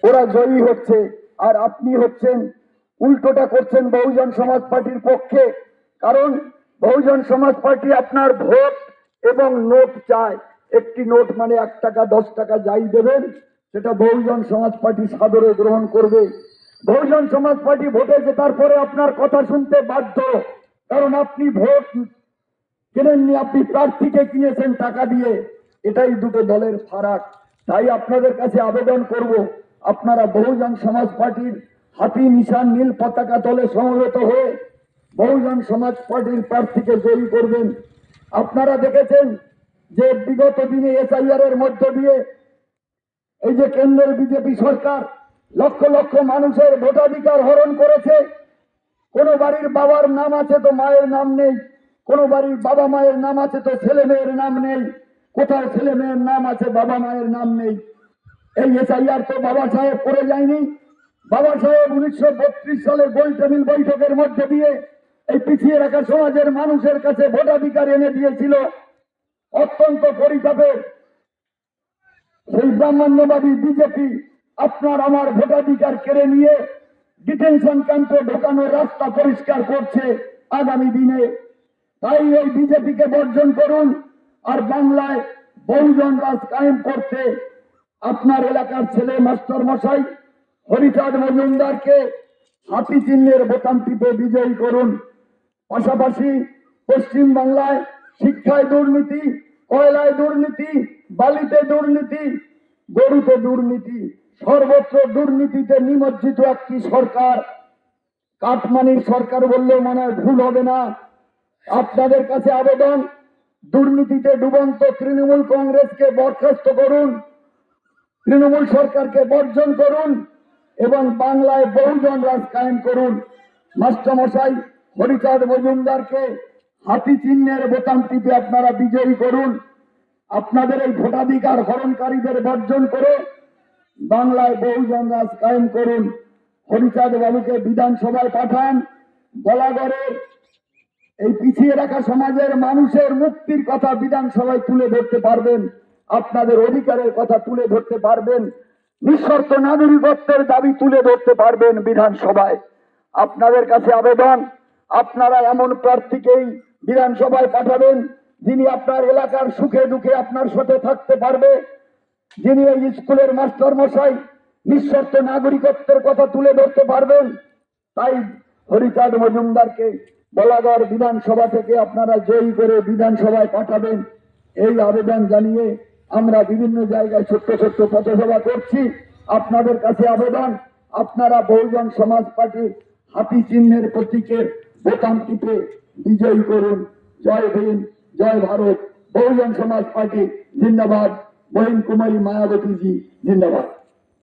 ওরা জয়ী হচ্ছে, আর আপনি হচ্ছেন উল্টোটা করছেন বহুজন সমাজ পার্টির পক্ষে। কারণ বহুজন সমাজ পার্টি আপনার ভোট এবং নোট চায়। একটি নোট মানে 1 টাকা 10 টাকা যাই দেবেন সেটা বহুজন সমাজ পার্টি সাদরে গ্রহণ করবে। বহুজন সমাজ পার্টি ভোটে জেতার পরে আপনার কথা শুনতে বাধ্য, কারণ আপনি ভোট কেনেননি, আপনি প্রার্থীকে কিনেছেন টাকা দিয়ে। এটাই দুটো দলের ফারাক। তাই আপনাদের কাছে আবেদন করব, আপনারা বহুজন সমাজ পার্টির হাতি নিশান নীল পতাকা তলে সমবেত হয়ে বহুজন সমাজ পার্টির প্রার্থীকে জয়ী করবেন। আপনারা দেখেছেন যে বিগত দিনে এসআইআর এর মধ্য দিয়ে এই যে কেন্দ্রের বিজেপি সরকার লক্ষ লক্ষ মানুষের ভোটাধিকার হরণ করেছে। কোন বাড়ির বাবার নাম আছে তো মায়ের নাম নেই, কোন বাড়ির বাবা মায়ের নাম আছে তো ছেলে মেয়ের নাম নেই, কোথাও ছেলে মেয়ের নাম আছে বাবা মায়ের নাম নেই। এই এসআইআর তো বাবা সাহেব করে যায়নি। বাবা সাহেব 1932 সালে গোল টেবিল বৈঠকের মধ্যে দিয়ে এই পিছিয়ে রাখা সমাজের মানুষের কাছে ভোটাধিকার এনে দিয়েছিল। অত্যন্ত পরিতাপের সেই ব্রাহ্মণ্যবাদী বিজেপি আপনার আমার ভোটাধিকার কেড়ে নিয়ে ডিটেনশন ক্যাম্পে ঢোকানোর রাস্তা পরিষ্কার করছে আগামী দিনে। তাই এই বিজেপিকে বর্জন করুন, আর বাংলায় বহুজন রাজ কায়েম করতে আপনার এলাকার ছেলে মাস্টার মশাই হরিচাঁদ মজুমদারকে হাতি চিহ্নের বোতাম টিপে বিজয়ী করুন। পাশাপাশি পশ্চিম বাংলায় শিক্ষায় দুর্নীতি, কয়লায় দুর্নীতি, বালিতে দুর্নীতি, গরুতে দুর্নীতি, সর্বত্র দুর্নীতিতে নিমজ্জিত একটি সরকার। কাটমানির সরকার বললেও মনে হয় ভুল হবে না। আপনাদের কাছে আবেদন, দুর্নীতিতে ডুবন্ত তৃণমূল কংগ্রেসকে বরখাস্ত করুন, তৃণমূল সরকারকে বর্জন করুন এবং বাংলায় বহুজন রাজ কায়েম করুন। মাস্টারমশাই হরিচাঁদ মজুমদারকে হাতি চিহ্নের বোতাম টিপে আপনারা বিজয়ী করুন। আপনাদের এই ভোটাধিকার হরণকারীদের বর্জন করে বাংলায় বহুজন রাজ কায়েম করুন। হরিচাঁদ বাবুকে বিধানসভায় পাঠান। গলাগড়ের এই পিছিয়ে রাখা সমাজের মানুষের মুক্তির কথা বিধানসভায় তুলে ধরতে পারবেন, আপনাদের অধিকারের কথা তুলে ধরতে পারবেন, নিঃশর্ত নাগরিকত্বের দাবি তুলে ধরতে পারবেন বিধানসভায়। আপনাদের কাছে আবেদন, আপনারা এমন প্রার্থীকেই বিধানসভায় পাঠাবেন যিনি আপনার এলাকার সুখে দুঃখে আপনার সাথে থাকতে পারবে, যিনি এই স্কুলের মাস্টার মশাই নিঃশর্ত নাগরিকত্বের কথা তুলে ধরতে পারবেন। তাই হরিচাঁদ মজুমদারকে বলাগড় বিধানসভা থেকে আপনারা জয়ী করে বিধানসভায় পাঠাবেন, এই আবেদন জানিয়ে আমরা বিভিন্ন জায়গায় ছোট্ট ছোট্ট পথসভা করছি। আপনাদের কাছে আবেদন, আপনারা বহুজন সমাজ পার্টির হাতি চিহ্নের প্রতীকের বোতাম টিপে বিজয়ী করুন। জয় ভীম, জয় ভারত, বহুজন সমাজ পার্টি জিন্দাবাদ, বহিন কুমারী মায়াবতীজি জিন্দাবাদ।